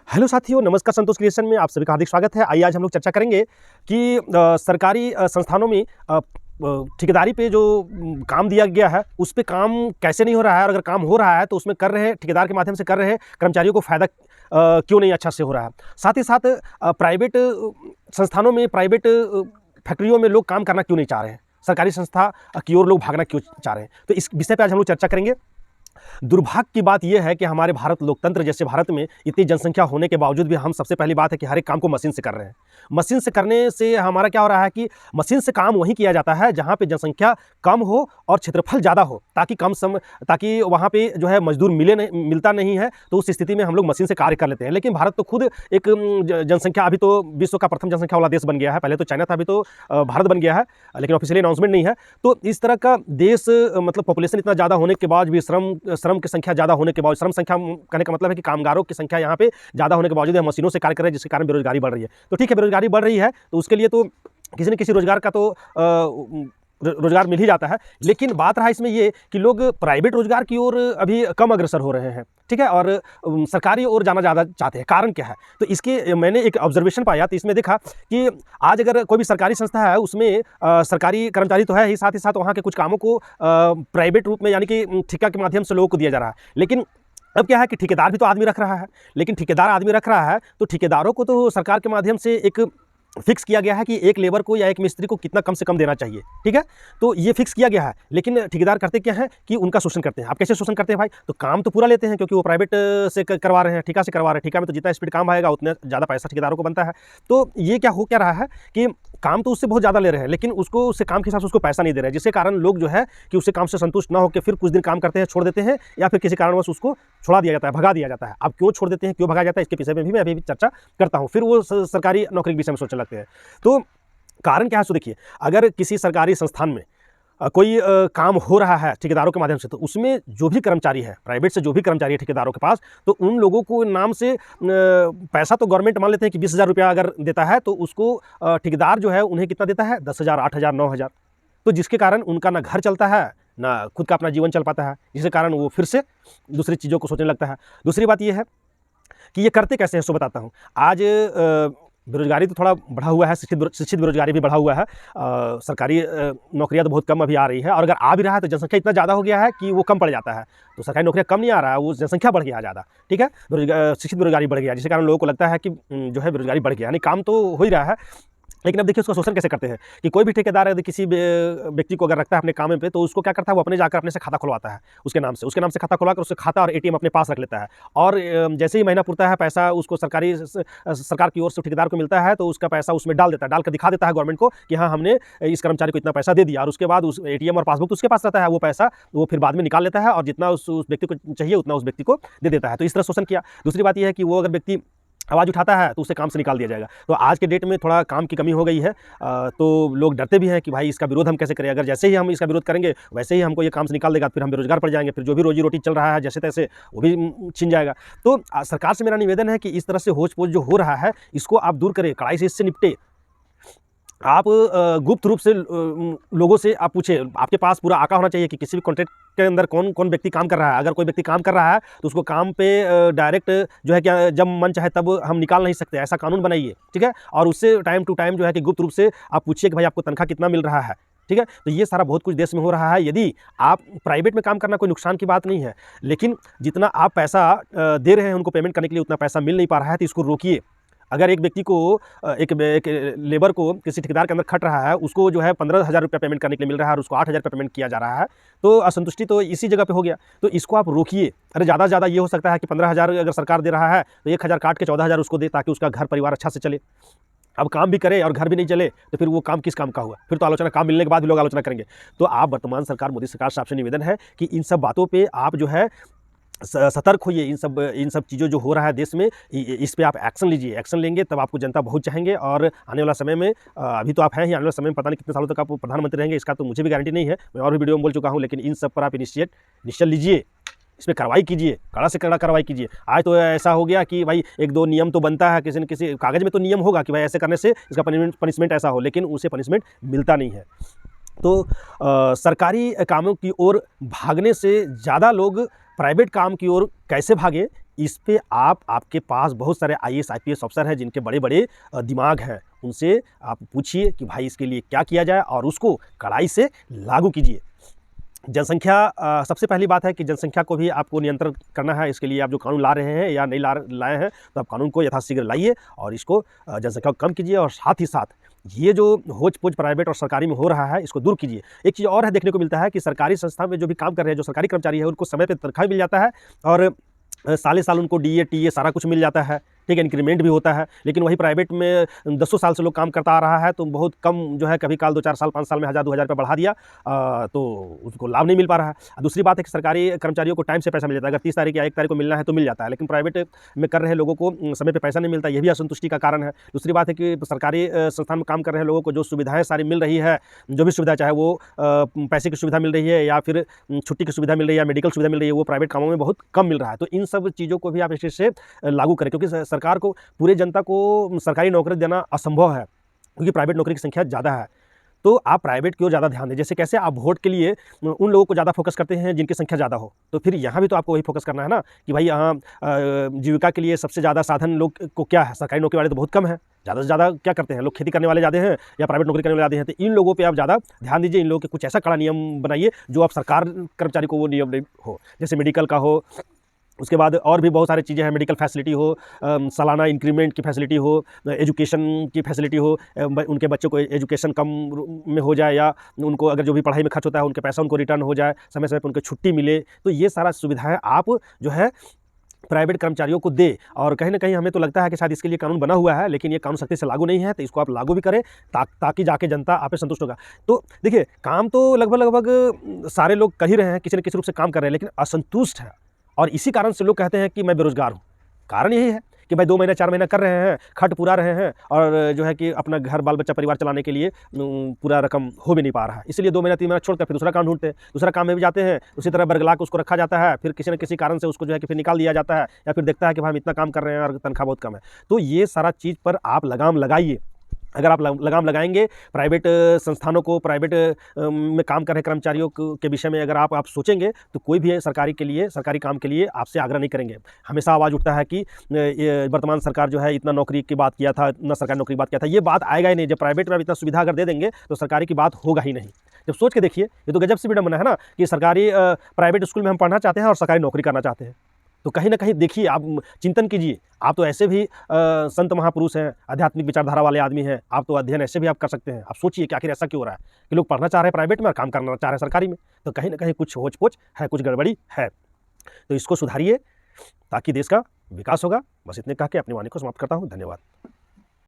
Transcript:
Hello साथियों, नमस्कार। संतोष creation में आप सभी का हार्दिक स्वागत है। आइए आज हम लोग चर्चा करेंगे कि सरकारी संस्थानों में ठेकेदारी पे जो काम दिया गया है उस पे काम कैसे नहीं हो रहा है, और अगर काम हो रहा है तो उसमें कर रहे हैं ठेकेदार के माध्यम से कर रहे हैं कर्मचारियों को फ़ायदा क्यों नहीं अच्छा से हो रहा है। साथ ही साथ प्राइवेट संस्थानों में, प्राइवेट फैक्ट्रियों में लोग काम करना क्यों नहीं चाह रहे हैं, सरकारी संस्था की ओर लोग भागना क्यों चाह रहे हैं। तो इस विषय पर आज हम लोग चर्चा करेंगे। दुर्भाग्य की बात यह है कि हमारे भारत लोकतंत्र जैसे भारत में इतनी जनसंख्या होने के बावजूद भी हम सबसे पहली बात है कि हर एक काम को मशीन से कर रहे हैं। मशीन से करने से हमारा क्या हो रहा है कि मशीन से काम वहीं किया जाता है जहां पे जनसंख्या कम हो और क्षेत्रफल ज़्यादा हो, ताकि वहां पे जो है मजदूर मिलता नहीं है, तो उस स्थिति में हम लोग मशीन से कार्य कर लेते हैं। लेकिन भारत तो खुद एक जनसंख्या, अभी तो विश्व का प्रथम जनसंख्या वाला देश बन गया है। पहले तो चाइना था, अभी तो भारत बन गया है, लेकिन ऑफिशियली अनाउंसमेंट नहीं है। तो इस तरह का देश, मतलब पॉपुलेशन इतना ज़्यादा होने के बाद भी, श्रम की संख्या ज़्यादा होने के बाद, श्रम संख्या कहने का मतलब है कि कामगारों की संख्या यहाँ पे ज़्यादा होने के बावजूद हम मशीनों से कार्य कर रहे हैं, जिसके कारण बेरोजगारी बढ़ रही है। तो ठीक है, बेरोजगारी बढ़ रही है तो उसके लिए तो किसी न किसी रोजगार का तो रोजगार मिल ही जाता है। लेकिन बात रहा इसमें ये कि लोग प्राइवेट रोजगार की ओर अभी कम अग्रसर हो रहे हैं, ठीक है, और सरकारी ओर जाना ज़्यादा चाहते हैं। कारण क्या है? तो इसके मैंने एक ऑब्जर्वेशन पाया, तो इसमें देखा कि आज अगर कोई भी सरकारी संस्था है उसमें सरकारी कर्मचारी तो है ही, साथ ही साथ वहाँ के कुछ कामों को प्राइवेट रूप में यानी कि ठेका के माध्यम से लोगों को दिया जा रहा है। लेकिन अब क्या है कि ठेकेदार भी तो आदमी रख रहा है, लेकिन ठेकेदार आदमी रख रहा है तो ठेकेदारों को तो सरकार के माध्यम से एक फिक्स किया गया है कि एक लेबर को या एक मिस्त्री को कितना कम से कम देना चाहिए, ठीक है। तो ये फिक्स किया गया है, लेकिन ठेकेदार करते क्या है कि उनका शोषण करते हैं। आप कैसे शोषण करते हैं भाई? तो काम तो पूरा लेते हैं, क्योंकि वो प्राइवेट से करवा रहे हैं, ठेका से करवा रहे हैं। ठेका में तो जितना स्पीड काम आएगा उतना ज़्यादा पैसा ठेकेदारों को बनता है। तो ये क्या रहा है कि काम तो उससे बहुत ज़्यादा ले रहे हैं, लेकिन उससे काम के हिसाब से उसको पैसा नहीं दे रहे हैं, जिसके कारण लोग जो है कि उससे काम से संतुष्ट ना होकर फिर कुछ दिन काम करते हैं, छोड़ देते हैं, या फिर किसी कारणवश उसको छोड़ा दिया जाता है, भगा दिया जाता है। अब क्यों छोड़ देते हैं, क्यों भगा जाता है, इसके विषय में भी मैं अभी चर्चा करता हूँ। फिर वो सरकारी नौकरी के विषय में सोचने लगते हैं। तो कारण क्या है? सो देखिए, अगर किसी सरकारी संस्थान में कोई काम हो रहा है ठेकेदारों के माध्यम से, तो उसमें जो भी कर्मचारी है, प्राइवेट से जो भी कर्मचारी है ठेकेदारों के पास, तो उन लोगों को नाम से पैसा तो गवर्नमेंट मान लेते हैं कि 20,000 रुपया अगर देता है, तो उसको ठेकेदार जो है उन्हें कितना देता है? 10,000, 8,000, 9,000। तो जिसके कारण उनका ना घर चलता है, ना खुद का अपना जीवन चल पाता है, जिसके कारण वो फिर से दूसरी चीज़ों को सोचने लगता है। दूसरी बात यह है कि ये करते कैसे हैं, सो बताता हूँ। आज बेरोजगारी तो थोड़ा बढ़ा हुआ है, शिक्षित बेरोजगारी भी बढ़ा हुआ है। सरकारी नौकरियां तो बहुत कम अभी आ रही है, और अगर आ भी रहा है तो जनसंख्या इतना ज़्यादा हो गया है कि वो कम पड़ जाता है। तो सरकारी नौकरियां कम नहीं आ रहा है, वो जनसंख्या बढ़ गया ज़्यादा, ठीक है। शिक्षित बेरोजगारी बढ़ गया, जिसके कारण लोगों को लगता है कि जो है बेरोजगारी बढ़ गया, यानी काम तो हो ही रहा है। लेकिन अब देखिए उसका शोषण कैसे करते हैं कि कोई भी ठेकेदार यदि किसी व्यक्ति को अगर रखता है अपने काम पे, तो उसको क्या करता है, वो अपने जाकर अपने से खाता खुलवाता है, उसके नाम से खाता खुलवा कर उससे खाता और एटीएम अपने पास रख लेता है। और जैसे ही महीना पुरता है, पैसा उसको सरकार की ओर से ठेकेदार को मिलता है, तो उसका पैसा उसमें डाल देता है, डालकर दिखा देता है गवर्नमेंट को कि हाँ, हमने इस कर्मचारी को इतना पैसा दे दिया। और उसके बाद उस एटीएम और पासबुक उसके पास रहता है, वो पैसा वो फिर बाद में निकाल लेता है, और जितना उस व्यक्ति को चाहिए उतना उस व्यक्ति को दे देता है। तो इस तरह शोषण किया। दूसरी बात यह है कि वो अगर व्यक्ति आवाज़ उठाता है तो उसे काम से निकाल दिया जाएगा। तो आज के डेट में थोड़ा काम की कमी हो गई है, तो लोग डरते भी हैं कि भाई इसका विरोध हम कैसे करें, अगर जैसे ही हम इसका विरोध करेंगे वैसे ही हमको ये काम से निकाल देगा, फिर हम बेरोजगार पड़ जाएंगे, फिर जो भी रोजी रोटी चल रहा है जैसे तैसे वो भी छिन जाएगा। तो सरकार से मेरा निवेदन है कि इस तरह से होच-पोच जो हो रहा है इसको आप दूर करें, कड़ाई से इससे निपटे। आप गुप्त रूप से लोगों से आप पूछे, आपके पास पूरा आंकड़ा होना चाहिए कि किसी भी कॉन्ट्रैक्ट के अंदर कौन कौन व्यक्ति काम कर रहा है। अगर कोई व्यक्ति काम कर रहा है तो उसको काम पे डायरेक्ट जो है क्या, जब मन चाहे तब हम निकाल नहीं सकते, ऐसा कानून बनाइए, ठीक है। और उससे टाइम टू टाइम जो है कि गुप्त रूप से आप पूछिए कि भाई आपको तनख्वाह कितना मिल रहा है, ठीक है। तो ये सारा बहुत कुछ देश में हो रहा है। यदि आप प्राइवेट में काम करना कोई नुकसान की बात नहीं है, लेकिन जितना आप पैसा दे रहे हैं उनको पेमेंट करने के लिए उतना पैसा मिल नहीं पा रहा है, तो इसको रोकिए। अगर एक व्यक्ति को एक लेबर को किसी ठेकेदार के अंदर खट रहा है, उसको जो है 15,000 रुपया पेमेंट करने के लिए मिल रहा है और उसको 8,000 रुपया पेमेंट किया जा रहा है, तो असंतुष्टि तो इसी जगह पे हो गया। तो इसको आप रोकिए। अरे ज़्यादा से ज़्यादा ये हो सकता है कि 15,000 अगर सरकार दे रहा है तो 1,000 काट के 14,000 उसको दे, ताकि उसका घर परिवार अच्छा से चले। अब काम भी करे और घर भी नहीं चले तो फिर वो काम किस काम का हुआ? फिर तो आलोचना, काम मिलने के बाद भी लोग आलोचना करेंगे। तो आप वर्तमान सरकार, मोदी सरकार से आपसे निवेदन है कि इन सब बातों पे आप जो है सतर्क होइए। इन सब चीज़ों जो हो रहा है देश में, इस पे आप एक्शन लीजिए। एक्शन लेंगे तब आपको जनता बहुत चाहेंगे, और आने वाला समय में, अभी तो आप हैं ही, आने वाले समय में पता नहीं कितने सालों तक आप प्रधानमंत्री रहेंगे, इसका तो मुझे भी गारंटी नहीं है। मैं और भी वीडियो में बोल चुका हूँ, लेकिन इन सब पर आप निश्चय लीजिए, इस पर कार्रवाई कीजिए, कड़ा से कड़ा कार्रवाई कीजिए। आज तो ऐसा हो गया कि भाई 1-2 नियम तो बनता है, किसी न किसी कागज़ में तो नियम होगा कि भाई ऐसे करने से इसका पनिशमेंट ऐसा हो, लेकिन उसे पनिशमेंट मिलता नहीं है। तो सरकारी कामों की ओर भागने से ज़्यादा लोग प्राइवेट काम की ओर कैसे भागे, इस पे आपके पास बहुत सारे आईएएस आईपीएस अफसर हैं जिनके बड़े-बड़े दिमाग हैं। उनसे आप पूछिए कि भाई इसके लिए क्या किया जाए और उसको कड़ाई से लागू कीजिए। जनसंख्या सबसे पहली बात है कि जनसंख्या को भी आपको नियंत्रण करना है। इसके लिए आप जो कानून ला रहे हैं या नहीं लाए हैं, तो आप कानून को यथाशीघ्र लाइए और इसको जनसंख्या को कम कीजिए और साथ ही साथ ये जो होच-पोच प्राइवेट और सरकारी में हो रहा है, इसको दूर कीजिए। एक चीज़ और है देखने को मिलता है कि सरकारी संस्था में जो भी काम कर रहे हैं, जो सरकारी कर्मचारी है, उनको समय पे तनख्वाह मिल जाता है और साले-साल उनको डीए, टीए सारा कुछ मिल जाता है, ठीक है, इंक्रीमेंट भी होता है। लेकिन वही प्राइवेट में दसों साल से लोग काम करता आ रहा है, तो बहुत कम जो है कभी काल 2-4 साल, 5 साल में 1000-2000 रुपये बढ़ा दिया, तो उसको लाभ नहीं मिल पा रहा है। दूसरी बात है कि सरकारी कर्मचारियों को टाइम से पैसा मिल जाता है। अगर 30 तारीख या 1 तारीख को मिलना है तो मिल जाता है, लेकिन प्राइवेट में कर रहे लोगों को समय पे पैसा नहीं मिलता, ये भी असंतुष्टि का कारण है। दूसरी बात है कि सरकारी संस्थान में काम कर रहे लोगों को जो सुविधाएँ सारी मिल रही है, जो भी सुविधा चाहे वो पैसे की सुविधा मिल रही है या फिर छुट्टी की सुविधा मिल रही है या मेडिकल सुविधा मिल रही है, वो प्राइवेट कामों में बहुत कम मिल रहा है। तो इन सब चीज़ों को भी आप इस चीज़ से लागू करें, क्योंकि सरकार को पूरे जनता को सरकारी नौकरी देना असंभव है, क्योंकि प्राइवेट नौकरी की संख्या ज़्यादा है। तो आप प्राइवेट की ओर ज़्यादा ध्यान दें। जैसे कैसे आप वोट के लिए उन लोगों को ज़्यादा फोकस करते हैं जिनकी संख्या ज़्यादा हो, तो फिर यहाँ भी तो आपको वही फोकस करना है ना कि भाई यहाँ जीविका के लिए सबसे ज़्यादा साधन लोग को क्या है, सरकारी नौकरी वाले तो बहुत कम है। ज़्यादा से ज़्यादा क्या करते हैं लोग, खेती करने वाले ज़्यादा हैं या प्राइवेट नौकरी करने वाले ज़्यादा हैं। तो इन लोगों पे आप ज़्यादा ध्यान दीजिए, इन लोगों के कुछ ऐसा कड़ा नियम बनाइए जो आप सरकार कर्मचारी को वो नियम नहीं हो, जैसे मेडिकल का हो। उसके बाद और भी बहुत सारी चीज़ें हैं, मेडिकल फैसिलिटी हो, सालाना इंक्रीमेंट की फैसिलिटी हो, एजुकेशन की फैसिलिटी हो, उनके बच्चों को एजुकेशन कम में हो जाए या उनको अगर जो भी पढ़ाई में खर्च होता है उनके पैसा उनको रिटर्न हो जाए, समय समय पर उनको छुट्टी मिले। तो ये सारा सुविधाएं आप जो है प्राइवेट कर्मचारियों को दे। और कहीं न कहीं हमें तो लगता है कि शायद इसके लिए कानून बना हुआ है, लेकिन ये कानून सख्ती से लागू नहीं है, तो इसको आप लागू भी करें ताकि जाके जनता आप पे संतुष्ट होगा। तो देखिए, काम तो लगभग सारे लोग कर ही रहे हैं, किसी न किसी रूप से काम कर रहे हैं, लेकिन असंतुष्ट है और इसी कारण से लोग कहते हैं कि मैं बेरोज़गार हूँ। कारण यही है कि भाई 2 महीना 4 महीना कर रहे हैं, खट पुरा रहे हैं और जो है कि अपना घर बाल-बच्चा परिवार चलाने के लिए पूरा रकम हो भी नहीं पा रहा है। इसलिए 2 महीना 3 महीना छोड़कर फिर दूसरा काम ढूँढते हैं, दूसरा काम में भी जाते हैं, उसी तरह बरगला के उसको रखा जाता है, फिर किसी न किसी कारण से उसको जो है कि फिर निकाल दिया जाता है या फिर देखता है कि भाई हम इतना काम कर रहे हैं और तनख्वाह बहुत कम है। तो ये सारा चीज़ पर आप लगाम लगाइए। अगर आप लगाम लगाएंगे प्राइवेट संस्थानों को, प्राइवेट में काम कर रहे कर्मचारियों के विषय में अगर आप सोचेंगे, तो कोई भी सरकारी काम के लिए आपसे आग्रह नहीं करेंगे। हमेशा आवाज़ उठता है कि ये वर्तमान सरकार जो है इतना नौकरी की बात किया था, इतना सरकारी नौकरी की बात किया था, ये बात आएगा ही नहीं। जब प्राइवेट में आप इतना सुविधा अगर दे देंगे तो सरकारी की बात होगा ही नहीं। जब सोच के देखिए, ये तो गजब से विडंबना है ना कि सरकारी प्राइवेट स्कूल में हम पढ़ना चाहते हैं और सरकारी नौकरी करना चाहते हैं। तो कहीं न कहीं देखिए, आप चिंतन कीजिए। आप तो ऐसे भी संत महापुरुष हैं, आध्यात्मिक विचारधारा वाले आदमी हैं, आप तो अध्ययन ऐसे भी आप कर सकते हैं। आप सोचिए कि आखिर ऐसा क्यों हो रहा है कि लोग पढ़ना चाह रहे हैं प्राइवेट में और काम करना चाह रहे हैं सरकारी में। तो कहीं न कहीं कुछ होच-पोच है, कुछ गड़बड़ी है। तो इसको सुधारिए ताकि देश का विकास होगा। बस इतने कह के अपनी वाणी को समाप्त करता हूँ। धन्यवाद।